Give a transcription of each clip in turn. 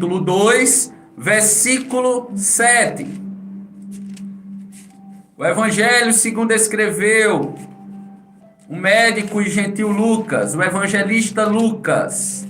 capítulo 2, versículo 7. O Evangelho segundo escreveu o médico e gentil Lucas, o evangelista Lucas,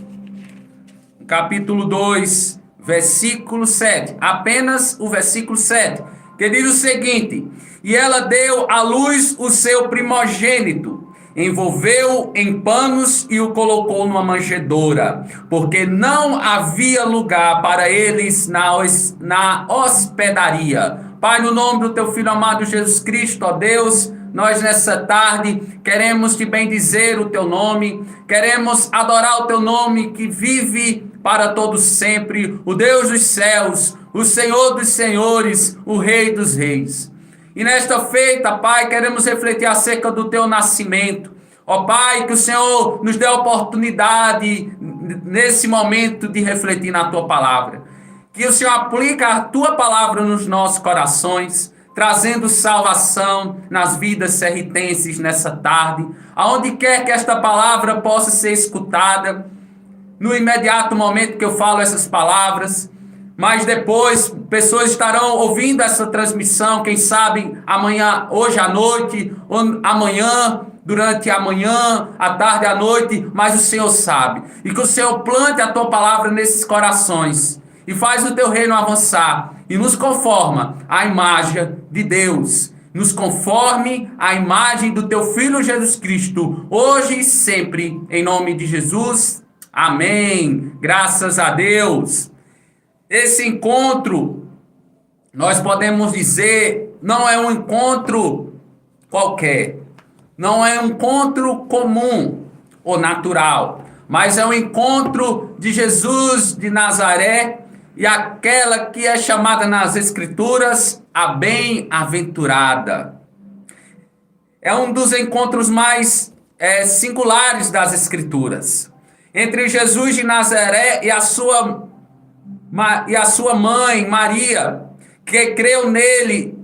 capítulo 2, versículo 7, apenas o versículo 7, que diz o seguinte: e ela deu à luz o seu primogênito, envolveu-o em panos e o colocou numa manjedoura, porque não havia lugar para eles na hospedaria. Pai, no nome do teu Filho amado Jesus Cristo, ó Deus, nós nessa tarde queremos te bendizer o teu nome, queremos adorar o teu nome que vive para todos sempre, o Deus dos céus, o Senhor dos senhores, o Rei dos reis. E nesta feita, Pai, queremos refletir acerca do teu nascimento. Ó Pai, que o Senhor nos dê a oportunidade nesse momento de refletir na tua palavra. Que o Senhor aplique a tua palavra nos nossos corações, trazendo salvação nas vidas serritenses nessa tarde, aonde quer que esta palavra possa ser escutada, no imediato momento que eu falo essas palavras, mas depois pessoas estarão ouvindo essa transmissão, quem sabe amanhã, hoje à noite, ou amanhã, durante a manhã, à tarde, à noite, mas o Senhor sabe. E que o Senhor plante a tua palavra nesses corações e faz o teu reino avançar e nos conforma à imagem de Deus. Nos conforme à imagem do teu Filho Jesus Cristo, hoje e sempre, em nome de Jesus. Amém. Graças a Deus. Esse encontro, nós podemos dizer, não é um encontro qualquer, não é um encontro comum ou natural, mas é um encontro de Jesus de Nazaré e aquela que é chamada nas Escrituras a bem-aventurada. É um dos encontros mais singulares das Escrituras, entre Jesus de Nazaré e a sua mãe, Maria, que creu nele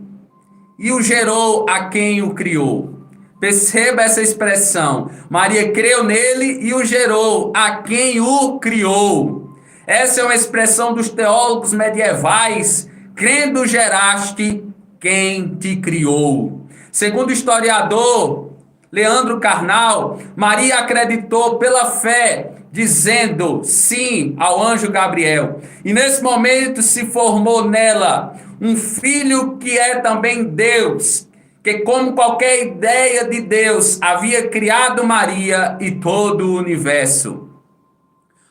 e o gerou a quem o criou. Perceba essa expressão. Maria creu nele e o gerou a quem o criou. Essa é uma expressão dos teólogos medievais. Crendo geraste quem te criou. Segundo o historiador Leandro Carnal, Maria acreditou pela fé, dizendo sim ao anjo Gabriel. E nesse momento se formou nela um filho que é também Deus, que como qualquer ideia de Deus havia criado Maria e todo o universo.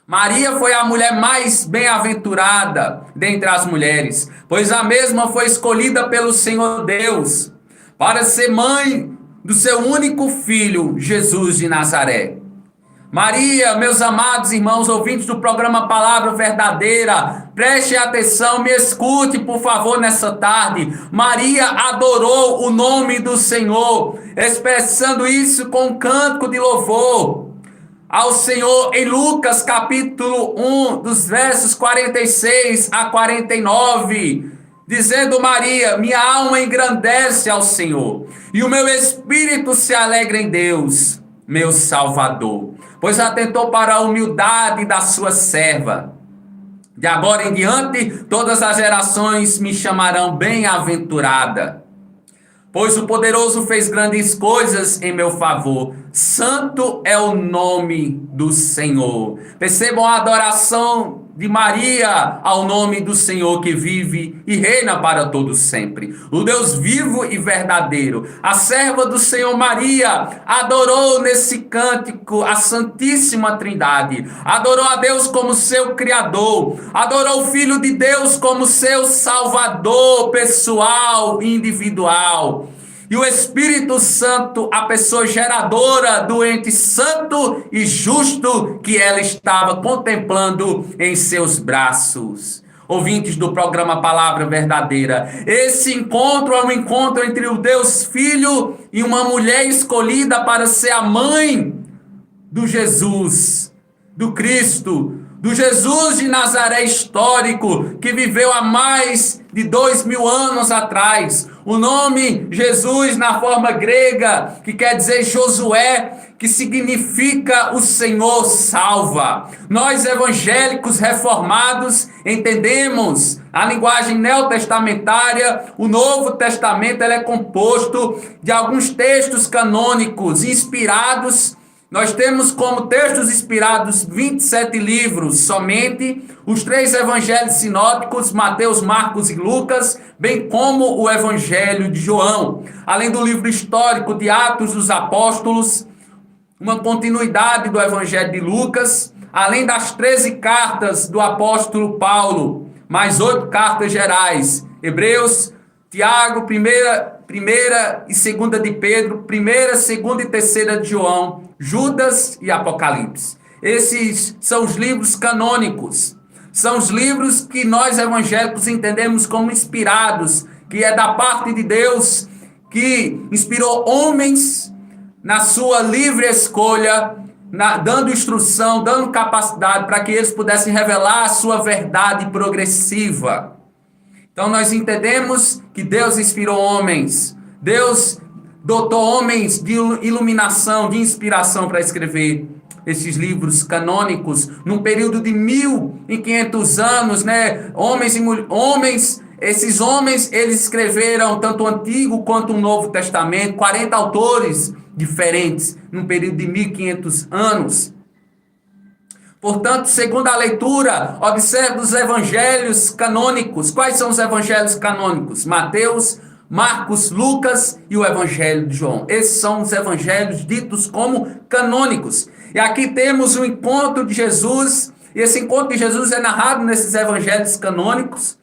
Maria foi a mulher mais bem-aventurada dentre as mulheres, pois a mesma foi escolhida pelo Senhor Deus para ser mãe do seu único filho, Jesus de Nazaré. Maria, meus amados irmãos ouvintes do programa Palavra Verdadeira, preste atenção, me escute por favor nessa tarde. Maria adorou o nome do Senhor, expressando isso com um cântico de louvor ao Senhor em Lucas capítulo 1, dos versos 46 a 49, dizendo Maria: minha alma engrandece ao Senhor, e o meu espírito se alegra em Deus, meu Salvador, pois atentou para a humildade da sua serva. De agora em diante, todas as gerações me chamarão bem-aventurada, pois o poderoso fez grandes coisas em meu favor. Santo é o nome do Senhor. Percebam a adoração de Maria ao nome do Senhor que vive e reina para todos sempre. O Deus vivo e verdadeiro. A serva do Senhor Maria adorou nesse cântico a Santíssima Trindade. Adorou a Deus como seu Criador. Adorou o Filho de Deus como seu Salvador pessoal e individual. E o Espírito Santo, a pessoa geradora do ente santo e justo que ela estava contemplando em seus braços. Ouvintes do programa Palavra Verdadeira, esse encontro é um encontro entre o Deus Filho e uma mulher escolhida para ser a mãe do Jesus, do Cristo, do Jesus de Nazaré histórico, que viveu há mais de 2000 anos atrás. O nome Jesus na forma grega, que quer dizer Josué, que significa o Senhor salva. Nós evangélicos reformados entendemos a linguagem neotestamentária. O Novo Testamento ele é composto de alguns textos canônicos inspirados. Nós temos como textos inspirados 27 livros somente, os 3 evangelhos sinóticos, Mateus, Marcos e Lucas, bem como o evangelho de João, além do livro histórico de Atos dos Apóstolos, uma continuidade do evangelho de Lucas, além das 13 cartas do apóstolo Paulo, mais 8 cartas gerais, Hebreus, Tiago, primeira e segunda de Pedro, primeira, segunda e terceira de João, Judas e Apocalipse. Esses são os livros canônicos. São os livros que nós evangélicos entendemos como inspirados, que é da parte de Deus, que inspirou homens na sua livre escolha, dando instrução, dando capacidade para que eles pudessem revelar a sua verdade progressiva. Então nós entendemos que Deus inspirou homens, Deus dotou homens de iluminação, de inspiração para escrever esses livros canônicos, num período de 1500 anos, né? Esses homens, eles escreveram tanto o Antigo quanto o Novo Testamento, 40 autores diferentes, num período de 1500 anos. Portanto, segundo a leitura, observe os evangelhos canônicos. Quais são os evangelhos canônicos? Mateus, Marcos, Lucas e o evangelho de João. Esses são os evangelhos ditos como canônicos. E aqui temos o encontro de Jesus, e esse encontro de Jesus é narrado nesses evangelhos canônicos.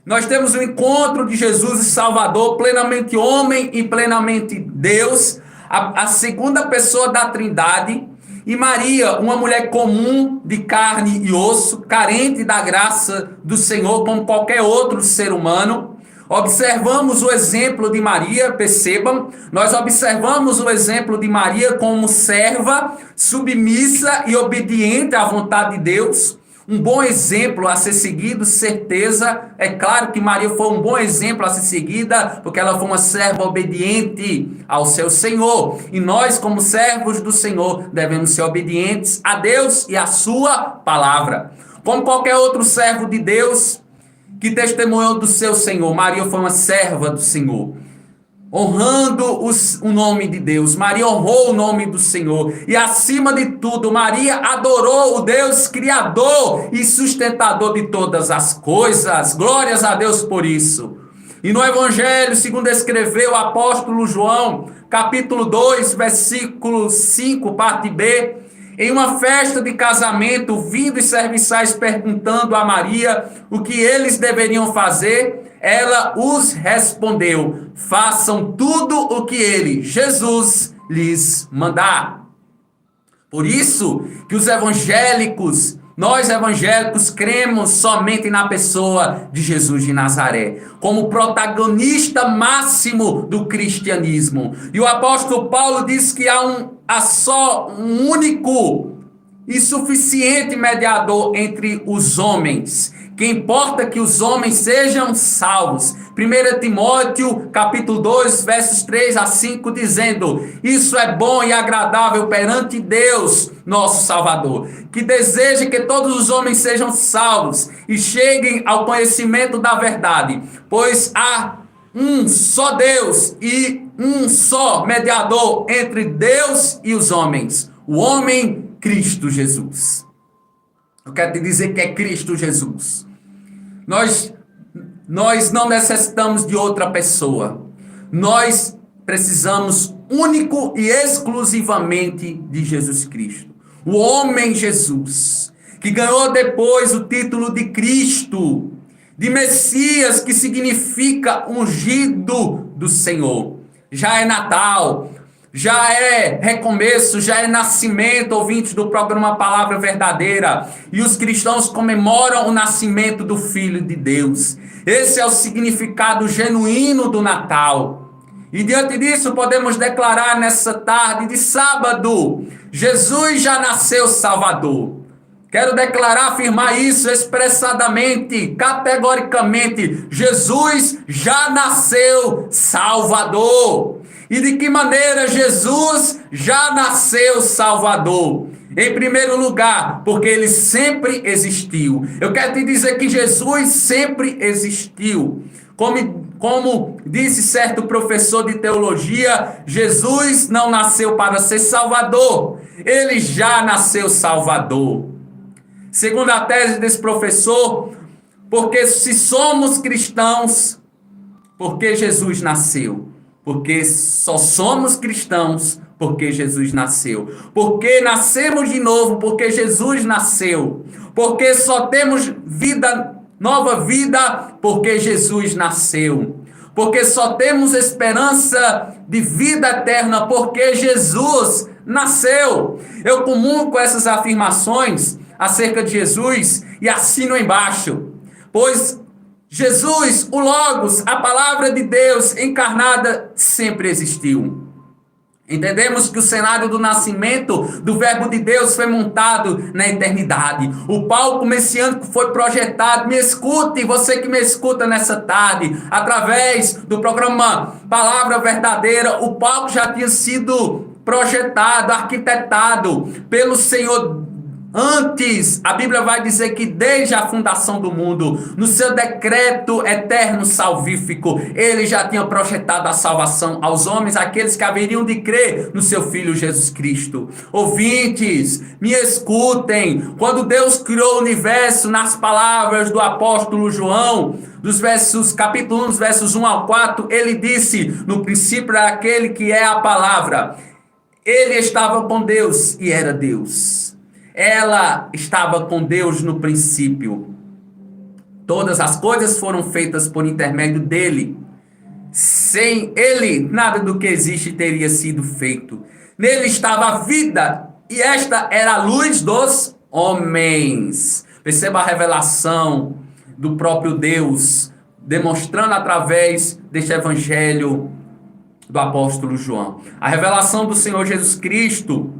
Nós temos o encontro de Jesus e Salvador, plenamente homem e plenamente Deus, a segunda pessoa da Trindade. E Maria, uma mulher comum de carne e osso, carente da graça do Senhor como qualquer outro ser humano. Observamos o exemplo de Maria, percebam, nós observamos o exemplo de Maria como serva, submissa e obediente à vontade de Deus. Um bom exemplo a ser seguido, certeza. É claro que Maria foi um bom exemplo a ser seguida, porque ela foi uma serva obediente ao seu Senhor. E nós, como servos do Senhor, devemos ser obedientes a Deus e à sua palavra. Como qualquer outro servo de Deus que testemunhou do seu Senhor, Maria foi uma serva do Senhor, honrando o nome de Deus. Maria honrou o nome do Senhor. E acima de tudo, Maria adorou o Deus Criador e sustentador de todas as coisas. Glórias a Deus por isso. E no Evangelho, segundo escreveu o apóstolo João, capítulo 2, versículo 5, parte B, em uma festa de casamento, vindo os serviçais perguntando a Maria o que eles deveriam fazer, ela os respondeu: façam tudo o que ele, Jesus, lhes mandar. Por isso que nós evangélicos cremos somente na pessoa de Jesus de Nazaré, como protagonista máximo do cristianismo. E o apóstolo Paulo diz que há só um único e suficiente mediador entre os homens, que importa que os homens sejam salvos. 1 Timóteo, capítulo 2, versos 3 a 5, dizendo: isso é bom e agradável perante Deus, nosso Salvador, que deseja que todos os homens sejam salvos e cheguem ao conhecimento da verdade, pois há um só Deus e um só mediador entre Deus e os homens, o homem Cristo Jesus. Eu quero te dizer que é Cristo Jesus. Nós não necessitamos de outra pessoa. Nós precisamos único e exclusivamente de Jesus Cristo. O homem Jesus, que ganhou depois o título de Cristo, de Messias, que significa ungido do Senhor. Já é Natal, já é recomeço, já é nascimento, ouvintes do programa Palavra Verdadeira. E os cristãos comemoram o nascimento do Filho de Deus. Esse é o significado genuíno do Natal. E diante disso podemos declarar nessa tarde de sábado: Jesus já nasceu Salvador. Quero declarar, afirmar isso expressadamente, categoricamente. Jesus já nasceu Salvador. E de que maneira Jesus já nasceu Salvador? Em primeiro lugar, porque ele sempre existiu. Eu quero te dizer que Jesus sempre existiu. Como disse certo professor de teologia, Jesus não nasceu para ser Salvador, ele já nasceu Salvador. Segundo a tese desse professor, porque se somos cristãos, porque Jesus nasceu. Porque só somos cristãos porque Jesus nasceu. Porque nascemos de novo porque Jesus nasceu. Porque só temos vida, nova vida porque Jesus nasceu. Porque só temos esperança de vida eterna porque Jesus nasceu. Eu comungo com essas afirmações acerca de Jesus e assino embaixo. Pois Jesus, o Logos, a palavra de Deus encarnada, sempre existiu. Entendemos que o cenário do nascimento do verbo de Deus foi montado na eternidade. O palco messiânico foi projetado. Me escute, você que me escuta nessa tarde, através do programa Palavra Verdadeira, o palco já tinha sido projetado, arquitetado pelo Senhor. Antes, a Bíblia vai dizer que desde a fundação do mundo, no seu decreto eterno salvífico, ele já tinha projetado a salvação aos homens, aqueles que haveriam de crer no seu Filho Jesus Cristo. Ouvintes, me escutem, quando Deus criou o universo, nas palavras do apóstolo João, capítulo 1, versos 1 ao 4, ele disse, no princípio era aquele que é a palavra. Ele estava com Deus e era Deus. Ela estava com Deus no princípio. Todas as coisas foram feitas por intermédio dele. Sem ele, nada do que existe teria sido feito. Nele estava a vida, e esta era a luz dos homens. Perceba a revelação do próprio Deus, demonstrando através deste evangelho do apóstolo João. A revelação do Senhor Jesus Cristo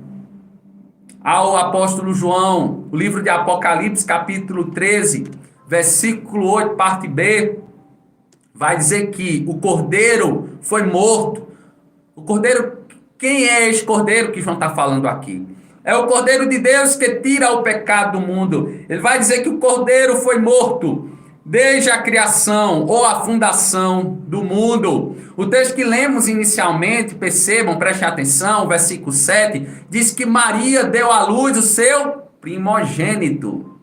ao apóstolo João, o livro de Apocalipse, capítulo 13, versículo 8, parte B, vai dizer que o cordeiro foi morto. O cordeiro, quem é esse cordeiro que João está falando aqui? É o cordeiro de Deus que tira o pecado do mundo. Ele vai dizer que o cordeiro foi morto desde a criação ou a fundação do mundo. O texto que lemos inicialmente, percebam, prestem atenção, o versículo 7, diz que Maria deu à luz o seu primogênito.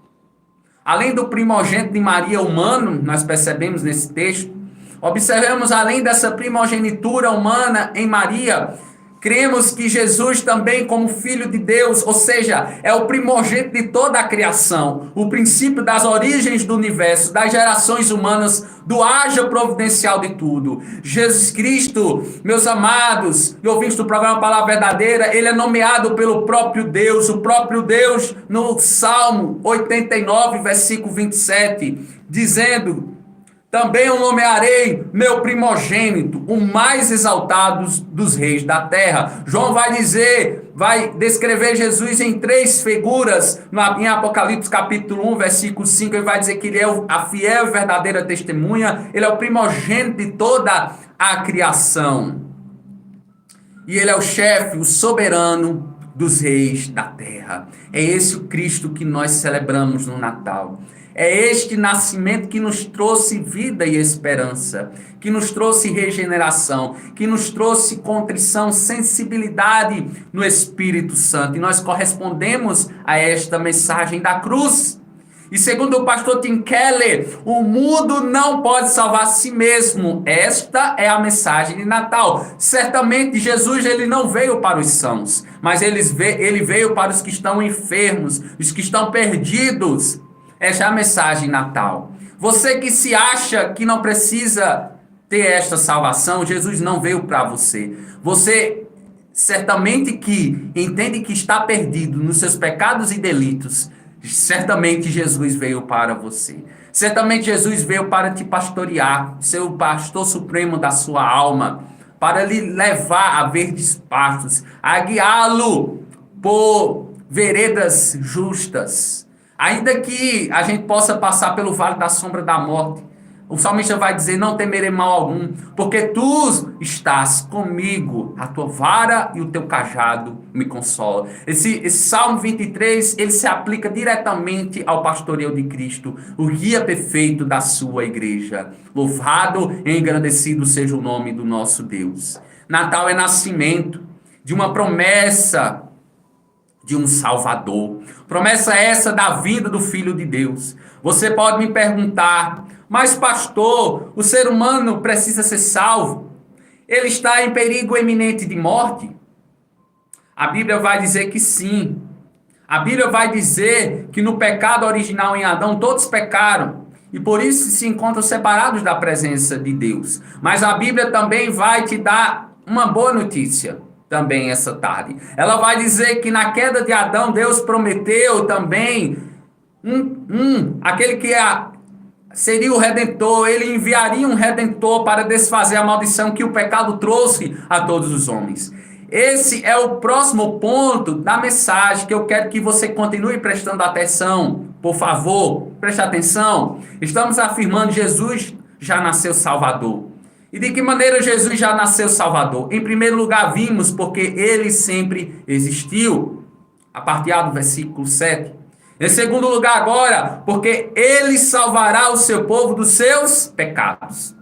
Além do primogênito de Maria humano, nós percebemos nesse texto, observamos além dessa primogenitura humana em Maria, cremos que Jesus também como Filho de Deus, ou seja, é o primogênito de toda a criação, o princípio das origens do universo, das gerações humanas, do haja providencial de tudo. Jesus Cristo, meus amados e ouvintes do programa Palavra Verdadeira, ele é nomeado pelo próprio Deus, o próprio Deus no Salmo 89, versículo 27, dizendo: também eu nomearei meu primogênito, o mais exaltado dos reis da terra. João vai descrever Jesus em três figuras, em Apocalipse capítulo 1, versículo 5, ele vai dizer que ele é a fiel e verdadeira testemunha, ele é o primogênito de toda a criação. E ele é o chefe, o soberano dos reis da terra. É esse o Cristo que nós celebramos no Natal. É este nascimento que nos trouxe vida e esperança, que nos trouxe regeneração, que nos trouxe contrição, sensibilidade no Espírito Santo. E nós correspondemos a esta mensagem da cruz. E segundo o pastor Tim Keller, o mundo não pode salvar a si mesmo. Esta é a mensagem de Natal. Certamente Jesus ele não veio para os sãos, mas ele veio para os que estão enfermos, os que estão perdidos. Esta é a mensagem Natal. Você que se acha que não precisa ter esta salvação, Jesus não veio para você. Você certamente que entende que está perdido nos seus pecados e delitos, certamente Jesus veio para você. Certamente Jesus veio para te pastorear, ser o pastor supremo da sua alma, para lhe levar a verdes pastos, a guiá-lo por veredas justas. Ainda que a gente possa passar pelo vale da sombra da morte, o salmista vai dizer: não temerei mal algum, porque tu estás comigo, a tua vara e o teu cajado me consolam. Esse Salmo 23, ele se aplica diretamente ao pastoreio de Cristo, o guia perfeito da sua igreja. Louvado e engrandecido seja o nome do nosso Deus. Natal é nascimento de uma promessa de um Salvador. Promessa essa da vinda do Filho de Deus. Você pode me perguntar: mas pastor, o ser humano precisa ser salvo? Ele está em perigo iminente de morte? A Bíblia vai dizer que sim. A Bíblia vai dizer que no pecado original em Adão todos pecaram e por isso se encontram separados da presença de Deus. Mas a Bíblia também vai te dar uma boa notícia também essa tarde. Ela vai dizer que na queda de Adão Deus prometeu também aquele que seria o Redentor. Ele enviaria um Redentor para desfazer a maldição que o pecado trouxe a todos os homens. Esse é o próximo ponto da mensagem que eu quero que você continue prestando atenção. Por favor, preste atenção. Estamos afirmando que Jesus já nasceu Salvador. E de que maneira Jesus já nasceu Salvador? Em primeiro lugar, vimos porque ele sempre existiu, a partir do versículo 7. Em segundo lugar, agora, porque ele salvará o seu povo dos seus pecados.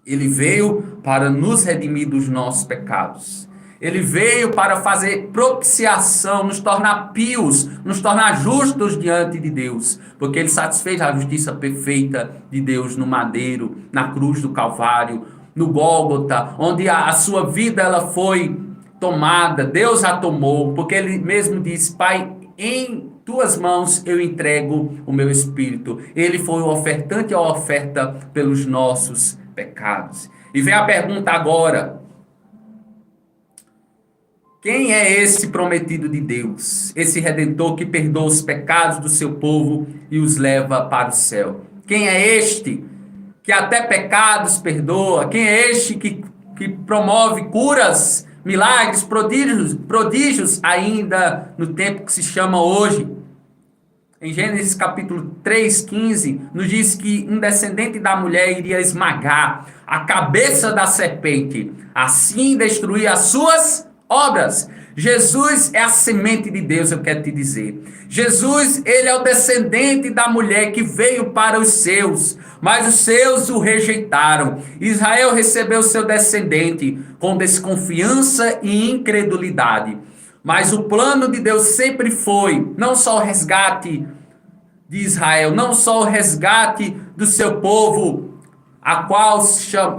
Ele veio para nos redimir dos nossos pecados. Ele veio para fazer propiciação, nos tornar pios, nos tornar justos diante de Deus, porque ele satisfez a justiça perfeita de Deus no madeiro, na cruz do Calvário, no Gólgota, onde a sua vida ela foi tomada. Deus a tomou, porque ele mesmo disse: Pai, em tuas mãos eu entrego o meu espírito. Ele foi o ofertante e a oferta pelos nossos pecados. E vem a pergunta agora: quem é esse prometido de Deus? Esse Redentor que perdoa os pecados do seu povo e os leva para o céu. Quem é este que até pecados perdoa? Quem é este que promove curas, milagres, prodígios ainda no tempo que se chama hoje? Em Gênesis capítulo 3:15, nos diz que um descendente da mulher iria esmagar a cabeça da serpente, assim destruir as suas obras. Jesus é a semente de Deus, eu quero te dizer. Jesus, ele é o descendente da mulher que veio para os seus, mas os seus o rejeitaram. Israel recebeu seu descendente com desconfiança e incredulidade. Mas o plano de Deus sempre foi não só o resgate de Israel, não só o resgate do seu povo, a qual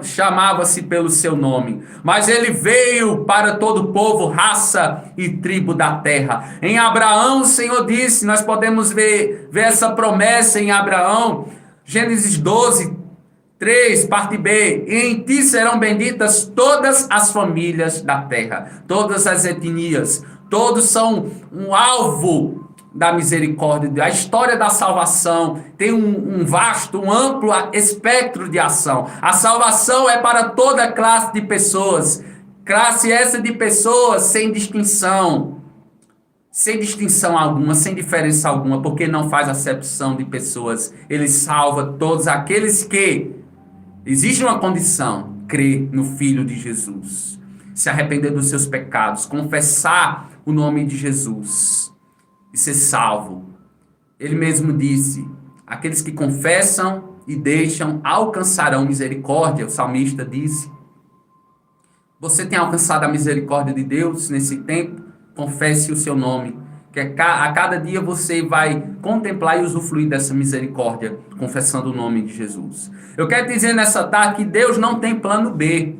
chamava-se pelo seu nome, mas ele veio para todo o povo, raça e tribo da terra. Em Abraão, o Senhor disse, nós podemos ver essa promessa em Abraão, Gênesis 12:3, parte B: em ti serão benditas todas as famílias da terra, todas as etnias, todos são um alvo da misericórdia. A história da salvação tem um vasto, um amplo espectro de ação. A salvação é para toda classe de pessoas, classe essa de pessoas sem distinção alguma, sem diferença alguma, porque não faz acepção de pessoas. Ele salva todos aqueles que existe uma condição: crer no Filho de Jesus, se arrepender dos seus pecados, confessar o nome de Jesus e ser salvo. Ele mesmo disse: aqueles que confessam e deixam alcançarão misericórdia. O salmista disse. Você tem alcançado a misericórdia de Deus nesse tempo? Confesse o seu nome, que a cada dia você vai contemplar e usufruir dessa misericórdia, confessando o nome de Jesus. Eu quero dizer nessa tarde que Deus não tem plano B.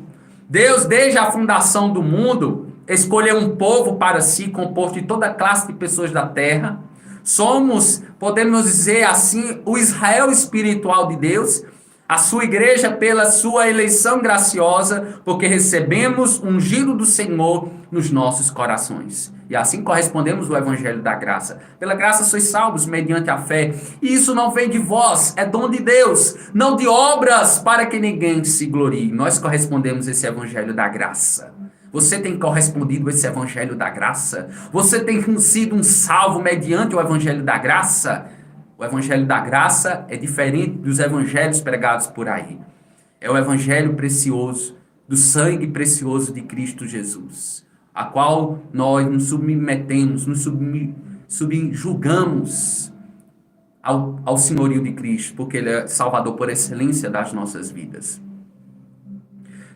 Deus, desde a fundação do mundo, escolheu um povo para si, composto de toda classe de pessoas da terra. Somos, podemos dizer assim, o Israel espiritual de Deus, a sua igreja pela sua eleição graciosa, porque recebemos o ungido do Senhor nos nossos corações. E assim correspondemos ao evangelho da graça. Pela graça sois salvos mediante a fé. E isso não vem de vós, é dom de Deus, não de obras para que ninguém se glorie. Nós correspondemos a esse evangelho da graça. Você tem correspondido a esse evangelho da graça? Você tem sido um salvo mediante o evangelho da graça? O evangelho da graça é diferente dos evangelhos pregados por aí. É o evangelho precioso, do sangue precioso de Cristo Jesus, a qual nós nos submetemos, nos subjugamos ao senhorio de Cristo, porque Ele é Salvador por excelência das nossas vidas.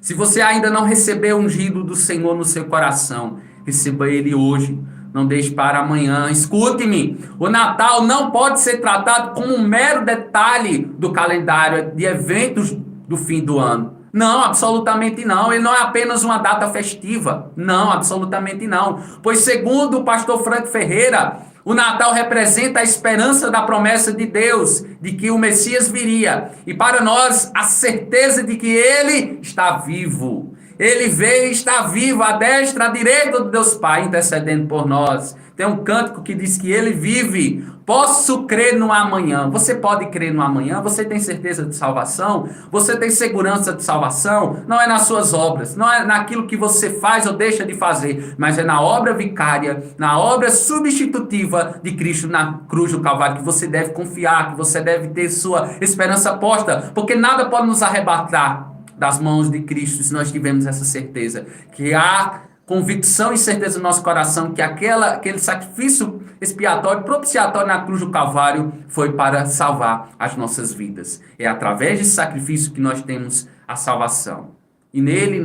Se você ainda não recebeu o ungido do Senhor no seu coração, receba Ele hoje. Não deixe para amanhã. Escute-me, o Natal não pode ser tratado como um mero detalhe do calendário de eventos do fim do ano. Não, absolutamente não. Ele não é apenas uma data festiva. Não, absolutamente não. Pois segundo o pastor Frank Ferreira, o Natal representa a esperança da promessa de Deus, de que o Messias viria. E para nós, a certeza de que Ele está vivo. Ele veio e está vivo, à destra, à direita de Deus Pai, intercedendo por nós. Tem um cântico que diz que Ele vive. Posso crer no amanhã. Você pode crer no amanhã? Você tem certeza de salvação? Você tem segurança de salvação? Não é nas suas obras, não é naquilo que você faz ou deixa de fazer, mas é na obra vicária, na obra substitutiva de Cristo na cruz do Calvário, que você deve confiar, que você deve ter sua esperança posta, porque nada pode nos arrebatar das mãos de Cristo, se nós tivermos essa certeza, que há convicção e certeza no nosso coração que aquele sacrifício expiatório, propiciatório na cruz do Calvário foi para salvar as nossas vidas. É através desse sacrifício que nós temos a salvação. E nele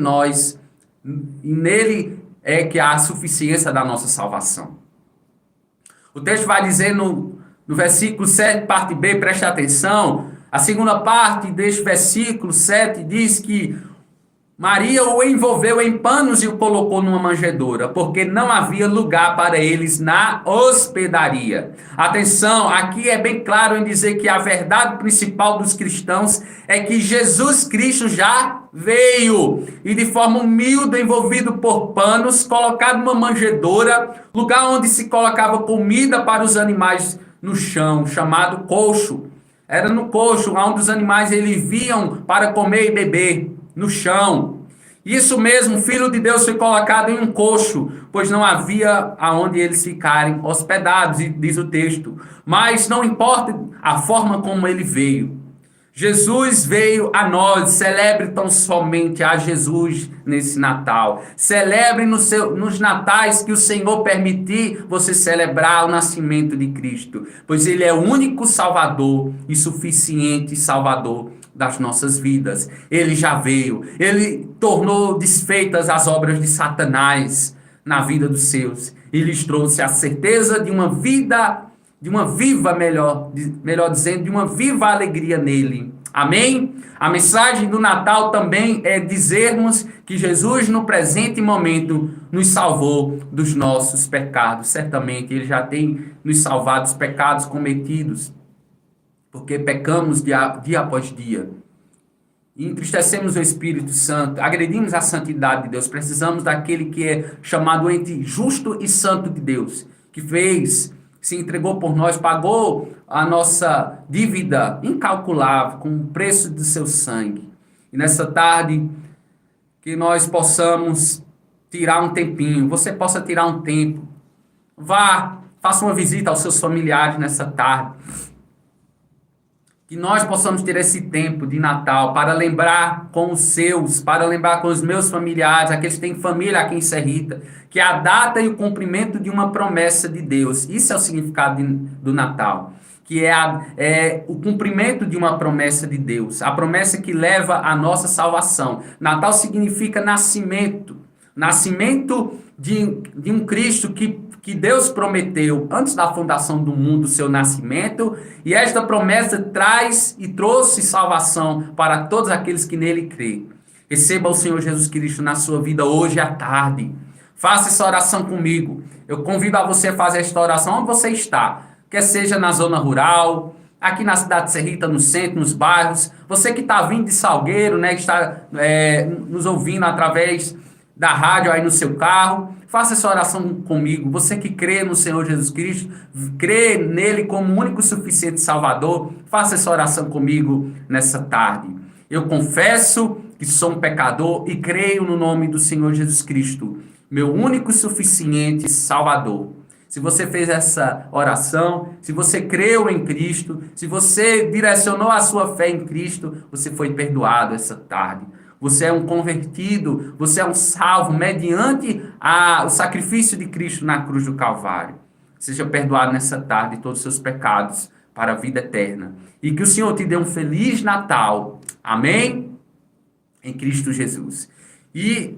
é que há a suficiência da nossa salvação. O texto vai dizer no versículo 7, parte B, preste atenção. A segunda parte deste versículo 7 diz que Maria o envolveu em panos e o colocou numa manjedoura, porque não havia lugar para eles na hospedaria. Atenção, aqui é bem claro em dizer que a verdade principal dos cristãos é que Jesus Cristo já veio e de forma humilde, envolvido por panos, colocado numa manjedoura, lugar onde se colocava comida para os animais no chão, chamado coxo. Era no coxo, onde os animais eles viam para comer e beber, no chão. Isso mesmo, o Filho de Deus foi colocado em um coxo, pois não havia aonde eles ficarem hospedados, diz o texto. Mas não importa a forma como ele veio. Jesus veio a nós, celebre tão somente a Jesus nesse Natal. Celebre nos natais que o Senhor permitir você celebrar o nascimento de Cristo, pois Ele é o único Salvador e suficiente Salvador das nossas vidas. Ele já veio, Ele tornou desfeitas as obras de Satanás na vida dos seus e lhes trouxe a certeza de uma vida, de uma viva, melhor dizendo, de uma viva alegria nele. Amém? A mensagem do Natal também é dizermos que Jesus no presente momento nos salvou dos nossos pecados. Certamente Ele já tem nos salvado dos pecados cometidos, porque pecamos dia após dia. E entristecemos o Espírito Santo, agredimos a santidade de Deus. Precisamos daquele que é chamado entre justo e santo de Deus, que se entregou por nós, pagou a nossa dívida incalculável com o preço do seu sangue. E nessa tarde, que nós possamos tirar um tempinho, você possa tirar um tempo, faça uma visita aos seus familiares nessa tarde. Que nós possamos ter esse tempo de Natal para lembrar com os seus, para lembrar com os meus familiares, aqueles que têm família aqui em Serrita, que a data e o cumprimento de uma promessa de Deus. Isso é o significado do Natal, que é o cumprimento de uma promessa de Deus, a promessa que leva à nossa salvação. Natal significa nascimento de um Cristo que Deus prometeu antes da fundação do mundo, o seu nascimento, e esta promessa traz e trouxe salvação para todos aqueles que nele creem. Receba o Senhor Jesus Cristo na sua vida hoje à tarde. Faça essa oração comigo. Eu convido a você a fazer esta oração onde você está, quer seja na zona rural, aqui na cidade de Serrita, no centro, nos bairros, você que está vindo de Salgueiro, né, que está nos ouvindo através da rádio aí no seu carro, faça essa oração comigo. Você que crê no Senhor Jesus Cristo, crê nele como único e suficiente Salvador, faça essa oração comigo nessa tarde. Eu confesso que sou um pecador e creio no nome do Senhor Jesus Cristo, meu único e suficiente Salvador. Se você fez essa oração, se você creu em Cristo, se você direcionou a sua fé em Cristo, você foi perdoado essa tarde. Você é um convertido, você é um salvo mediante o sacrifício de Cristo na cruz do Calvário. Seja perdoado nessa tarde todos os seus pecados para a vida eterna. E que o Senhor te dê um feliz Natal. Amém? Em Cristo Jesus. E